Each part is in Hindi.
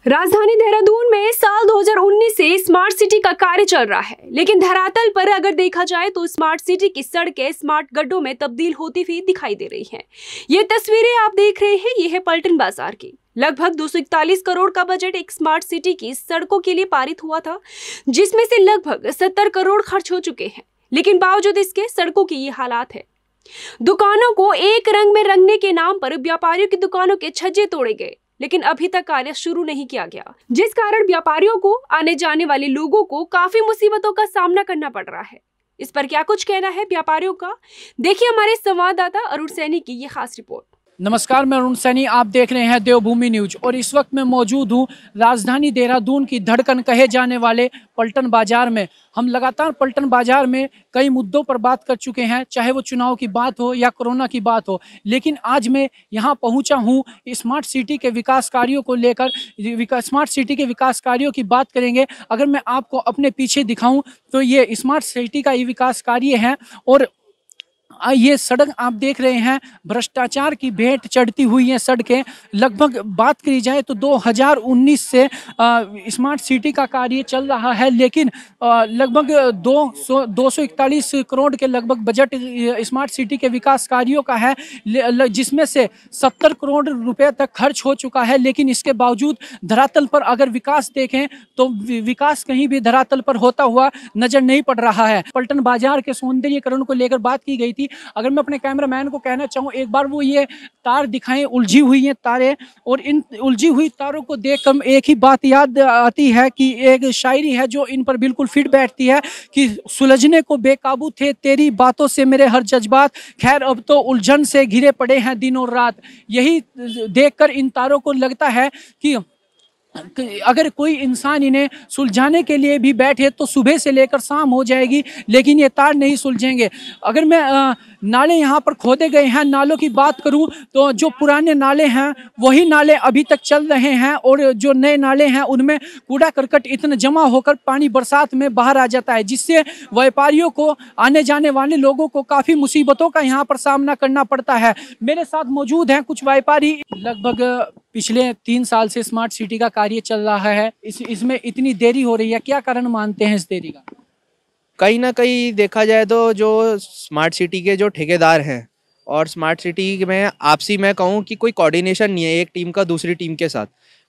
राजधानी देहरादून में साल 2019 से स्मार्ट सिटी का कार्य चल रहा है, लेकिन धरातल पर अगर देखा जाए तो स्मार्ट सिटी की सड़कें स्मार्ट गड्ढों में तब्दील होती हुई दिखाई दे रही हैं। ये तस्वीरें आप देख रहे हैं, ये है पलटन बाजार की। लगभग 241 करोड़ का बजट एक स्मार्ट सिटी की सड़कों के लिए पारित हुआ था, जिसमें से लगभग 70 करोड़ खर्च हो चुके हैं, लेकिन बावजूद इसके सड़कों की ये हालात है। दुकानों को एक रंग में रंगने के नाम पर व्यापारियों की दुकानों के छज्जे तोड़े गए, लेकिन अभी तक कार्य शुरू नहीं किया गया, जिस कारण व्यापारियों को आने जाने वाले लोगों को काफी मुसीबतों का सामना करना पड़ रहा है। इस पर क्या कुछ कहना है व्यापारियों का, देखिए हमारे संवाददाता अरुण सैनी की ये खास रिपोर्ट। नमस्कार, मैं अरुण सैनी, आप देख रहे हैं देवभूमि न्यूज और इस वक्त मैं मौजूद हूं राजधानी देहरादून की धड़कन कहे जाने वाले पलटन बाजार में। हम लगातार पलटन बाजार में कई मुद्दों पर बात कर चुके हैं, चाहे वो चुनाव की बात हो या कोरोना की बात हो, लेकिन आज मैं यहां पहुंचा हूं स्मार्ट सिटी के विकास कार्यों को लेकर। स्मार्ट सिटी के विकास कार्यों की बात करेंगे। अगर मैं आपको अपने पीछे दिखाऊं तो ये स्मार्ट सिटी का ये विकास कार्य है और ये सड़क आप देख रहे हैं, भ्रष्टाचार की भेंट चढ़ती हुई हैं सड़कें। लगभग बात करी जाए तो 2019 से स्मार्ट सिटी का कार्य चल रहा है, लेकिन लगभग 241 करोड़ के लगभग बजट स्मार्ट सिटी के विकास कार्यों का है, जिसमें से 70 करोड़ रुपए तक खर्च हो चुका है। लेकिन इसके बावजूद धरातल पर अगर विकास देखें तो विकास कहीं भी धरातल पर होता हुआ नजर नहीं पड़ रहा है। पलटन बाजार के सौंदर्यीकरण को लेकर बात की गई थी। अगर मैं अपने कैमरामैन को कहना चाहूँ, एक बार वो ये तार दिखाएं, उलझी हुई हैं तारें, और इन उलझी हुई तारों को देखकर एक ही बात याद आती है कि एक शायरी है जो इन पर बिल्कुल फिट बैठती है कि सुलझने को बेकाबू थे तेरी बातों से मेरे हर जज्बात, खैर अब तो उलझन से घिरे पड़े हैं दिन और रात। यही देखकर इन तारों को लगता है कि अगर कोई इंसान इन्हें सुलझाने के लिए भी बैठे तो सुबह से लेकर शाम हो जाएगी, लेकिन ये तार नहीं सुलझेंगे। अगर मैं नाले यहाँ पर खोदे गए हैं, नालों की बात करूँ तो जो पुराने नाले हैं वही नाले अभी तक चल रहे हैं, और जो नए नाले हैं उनमें कूड़ा करकट इतना जमा होकर पानी बरसात में बाहर आ जाता है, जिससे व्यापारियों को, आने जाने वाले लोगों को काफ़ी मुसीबतों का यहाँ पर सामना करना पड़ता है। मेरे साथ मौजूद हैं कुछ व्यापारी। लगभग पिछले 3 साल से स्मार्ट सिटी का कार्य चल रहा है, इसमें इतनी देरी हो रही है, क्या कारण मानते हैं इस देरी का? कहीं ना कहीं देखा जाए तो जो स्मार्ट सिटी के जो ठेकेदार हैं और स्मार्ट सिटी में आपसी मैं कहूँ कि कोई कोऑर्डिनेशन नहीं है एक टीम का दूसरी टीम के साथ,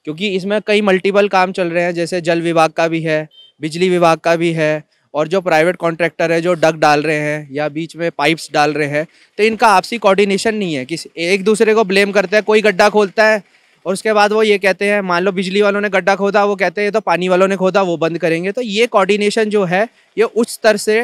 क्योंकि इसमें कई मल्टीपल काम चल रहे हैं, जैसे जल विभाग का भी है, बिजली विभाग का भी है, और जो प्राइवेट कॉन्ट्रैक्टर है जो डक डाल रहे हैं या बीच में पाइप्स डाल रहे हैं, तो इनका आपसी कोऑर्डिनेशन नहीं है। किसी एक दूसरे को ब्लेम करते हैं, कोई गड्ढा खोलता है और उसके बाद वो ये कहते हैं, मान लो बिजली वालों ने गड्ढा खोदा, वो कहते हैं तो पानी वालों ने खोदा, वो बंद करेंगे। तो ये कोऑर्डिनेशन जो है ये उच्च स्तर से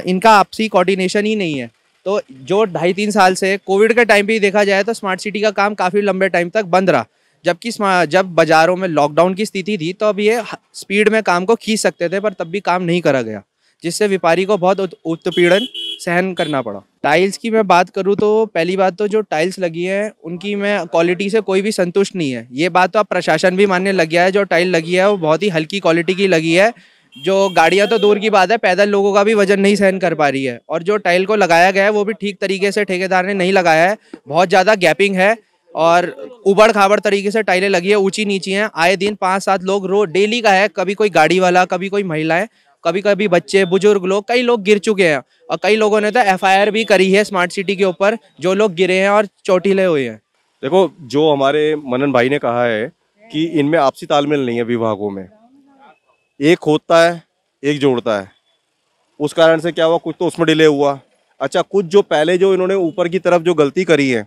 इनका आपसी कोऑर्डिनेशन ही नहीं है। तो जो 2.5-3 साल से कोविड के टाइम पे ही देखा जाए तो स्मार्ट सिटी का काम काफ़ी लंबे टाइम तक बंद रहा, जबकि जब बाज़ारों में लॉकडाउन की स्थिति थी तो अब ये स्पीड में काम को खींच सकते थे, पर तब भी काम नहीं करा गया, जिससे व्यापारी को बहुत उत्पीड़न सहन करना पड़ा। टाइल्स की मैं बात करूं तो पहली बात तो जो टाइल्स लगी है उनकी मैं क्वालिटी से कोई भी संतुष्ट नहीं है। ये बात तो अब प्रशासन भी मानने लग गया है, जो टाइल लगी है वो बहुत ही हल्की क्वालिटी की लगी है, जो गाड़ियां तो दूर की बात है, पैदल लोगों का भी वजन नहीं सहन कर पा रही है। और जो टाइल को लगाया गया है वो भी ठीक तरीके से ठेकेदार ने नहीं लगाया है, बहुत ज़्यादा गैपिंग है और उबड़ खाबड़ तरीके से टाइलें लगी है, ऊंची नीची हैं। आए दिन 5-7 लोग रोज डेली का है, कभी कोई गाड़ी वाला, कभी कोई महिलाएं, कभी कभी बच्चे, बुजुर्ग लोग, कई लोग गिर चुके हैं और कई लोगों ने तो FIR भी करी है स्मार्ट सिटी के ऊपर, जो लोग गिरे हैं और चोटिले हुए हैं। देखो, जो हमारे मनन भाई ने कहा है कि इनमें आपसी तालमेल नहीं है विभागों में, एक खोदता है एक जोड़ता है, उस कारण से क्या हुआ, कुछ तो उसमें डिले हुआ। अच्छा, कुछ जो पहले जो इन्होंने ऊपर की तरफ जो गलती करी है,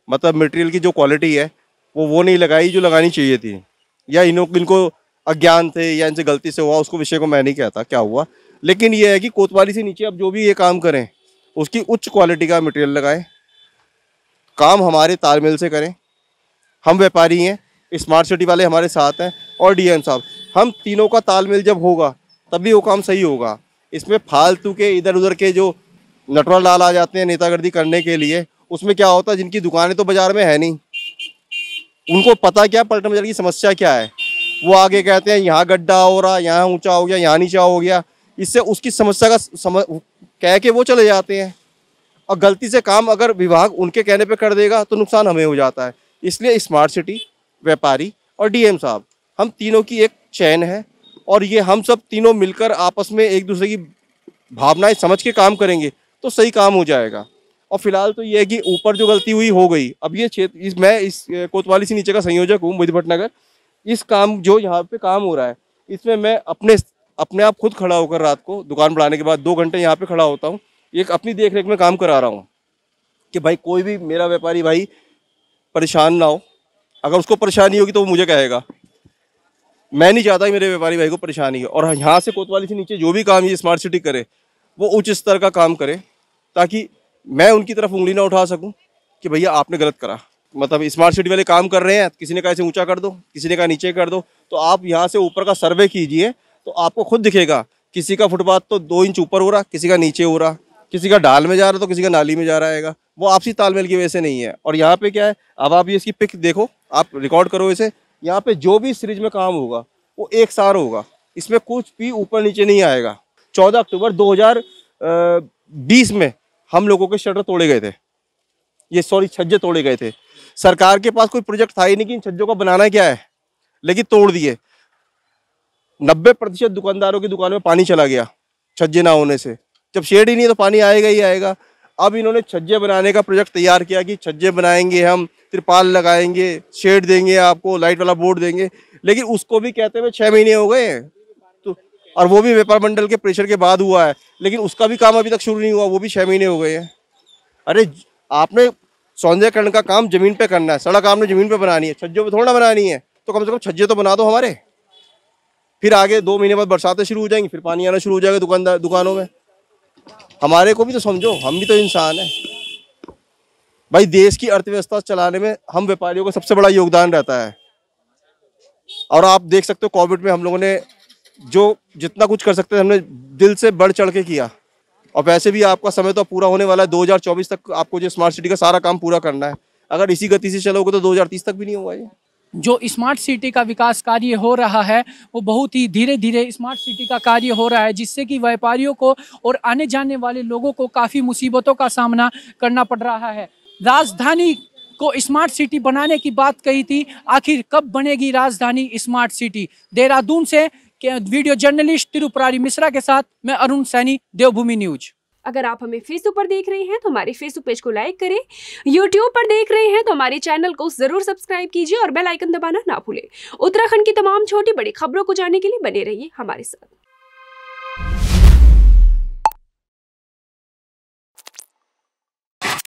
मतलब मटेरियल की जो क्वालिटी है वो नहीं लगाई जो लगानी चाहिए थी, या इनको अज्ञान थे या इनसे गलती से हुआ, उसको विषय को मैं नहीं कहता क्या हुआ, लेकिन ये है कि कोतवाली से नीचे अब जो भी ये काम करें उसकी उच्च क्वालिटी का मटेरियल लगाएं, काम हमारे तालमेल से करें। हम व्यापारी हैं, स्मार्ट सिटी वाले हमारे साथ हैं और DM साहब, हम तीनों का तालमेल जब होगा तभी वो काम सही होगा। इसमें फालतू के इधर उधर के जो नटवर लाल आ जाते हैं नेतागर्दी करने के लिए, उसमें क्या होता है, जिनकी दुकानें तो बाजार में है नहीं, उनको पता क्या पलटन बाजार की समस्या क्या है, वो आगे कहते हैं यहाँ गड्ढा हो रहा, यहाँ ऊंचा हो गया, यहाँ नीचा हो गया, इससे उसकी समस्या का कह के वो चले जाते हैं। और गलती से काम अगर विभाग उनके कहने पे कर देगा तो नुकसान हमें हो जाता है। इसलिए स्मार्ट सिटी, व्यापारी और डीएम साहब, हम तीनों की एक चैन है और ये हम सब तीनों मिलकर आपस में एक दूसरे की भावनाएं समझ के काम करेंगे तो सही काम हो जाएगा। और फिलहाल तो ये है कि ऊपर जो गलती हुई हो गई। अब ये क्षेत्र मैं इस कोतवाली से नीचे का संयोजक हूँ मोहित भटनागर। इस काम जो यहाँ पे काम हो रहा है इसमें मैं अपने आप खुद खड़ा होकर रात को दुकान बढ़ाने के बाद 2 घंटे यहाँ पे खड़ा होता हूँ। एक अपनी देख रेख में काम करा रहा हूँ कि भाई कोई भी मेरा व्यापारी भाई परेशान ना हो। अगर उसको परेशानी होगी तो वो मुझे कहेगा। मैं नहीं चाहता कि मेरे व्यापारी भाई को परेशानी हो। और यहाँ से कोतवाली से नीचे जो भी काम ये स्मार्ट सिटी करे वो उच्च स्तर का काम करे ताकि मैं उनकी तरफ उंगली ना उठा सकूं कि भैया आपने गलत करा। मतलब स्मार्ट सिटी वाले काम कर रहे हैं, किसी ने कहा इसे ऊंचा कर दो, किसी ने कहा नीचे कर दो, तो आप यहाँ से ऊपर का सर्वे कीजिए तो आपको खुद दिखेगा किसी का फुटपाथ तो 2 इंच ऊपर हो रहा, किसी का नीचे हो रहा, किसी का ढाल में जा रहा तो किसी का नाली में जा रहा है। वो आपसी तालमेल की वजह से नहीं है। और यहाँ पे क्या है, अब आप ये इसकी पिक देखो, आप रिकॉर्ड करो इसे। यहाँ पे जो भी सीरीज में काम होगा वो एक सार होगा, इसमें कुछ भी ऊपर नीचे नहीं आएगा। 14 अक्टूबर 2020 में हम लोगों के शटर तोड़े गए थे, छज्जे तोड़े गए थे। सरकार के पास कोई प्रोजेक्ट था ही नहीं कि इन छज्जों को बनाना क्या है, लेकिन तोड़ दिए। 90% दुकानदारों की दुकान में पानी चला गया छज्जे ना होने से। जब शेड ही नहीं तो पानी आएगा ही आएगा। अब इन्होंने छज्जे बनाने का प्रोजेक्ट तैयार किया कि छज्जे बनाएंगे, हम तिरपाल लगाएंगे, शेड देंगे, आपको लाइट वाला बोर्ड देंगे, लेकिन उसको भी कहते हुए 6 महीने हो गए हैं। तो और वो भी व्यापार मंडल के प्रेशर के बाद हुआ है, लेकिन उसका भी काम अभी तक शुरू नहीं हुआ, वो भी 6 महीने हो गए हैं। अरे आपने सौंदर्यकरण का काम जमीन पे करना है, सड़क आपने जमीन पे बनानी है, छज्जों पे थोड़ा ना बनानी है। तो कम से कम छज्जे तो बना दो हमारे। फिर आगे 2 महीने बाद बरसातें शुरू हो जाएंगी, फिर पानी आना शुरू हो जाएगा दुकानों में। हमारे को भी तो समझो, हम भी तो इंसान हैं भाई। देश की अर्थव्यवस्था चलाने में हम व्यापारियों का सबसे बड़ा योगदान रहता है। और आप देख सकते हो कोविड में हम लोगों ने जो जितना कुछ कर सकते थे हमने दिल से बढ़ चढ़ के किया। और वैसे भी आपका समय तो पूरा होने वाला है, 2024 तक आपको जो स्मार्ट सिटी का सारा काम पूरा करना है। अगर इसी गति से चलोगे तो 2030 तक भी नहीं होगा ये। जो स्मार्ट सिटी का विकास कार्य हो रहा है वो बहुत ही धीरे धीरे स्मार्ट सिटी का कार्य हो रहा है, जिससे कि व्यापारियों को और आने जाने वाले लोगों को काफ़ी मुसीबतों का सामना करना पड़ रहा है। राजधानी को स्मार्ट सिटी बनाने की बात कही थी, आखिर कब बनेगी राजधानी स्मार्ट सिटी? देहरादून से वीडियो जर्नलिस्ट तिरुपुरारी मिश्रा के साथ मैं अरुण सैनी, देवभूमि न्यूज। अगर आप हमें फेसबुक पर देख रहे हैं तो हमारे फेसबुक पेज को लाइक करें, यूट्यूब पर देख रहे हैं तो हमारे चैनल को जरूर सब्सक्राइब कीजिए और बेल आइकन दबाना ना भूलें। उत्तराखंड की तमाम छोटी बड़ी खबरों को जानने के लिए बने रहिए हमारे साथ।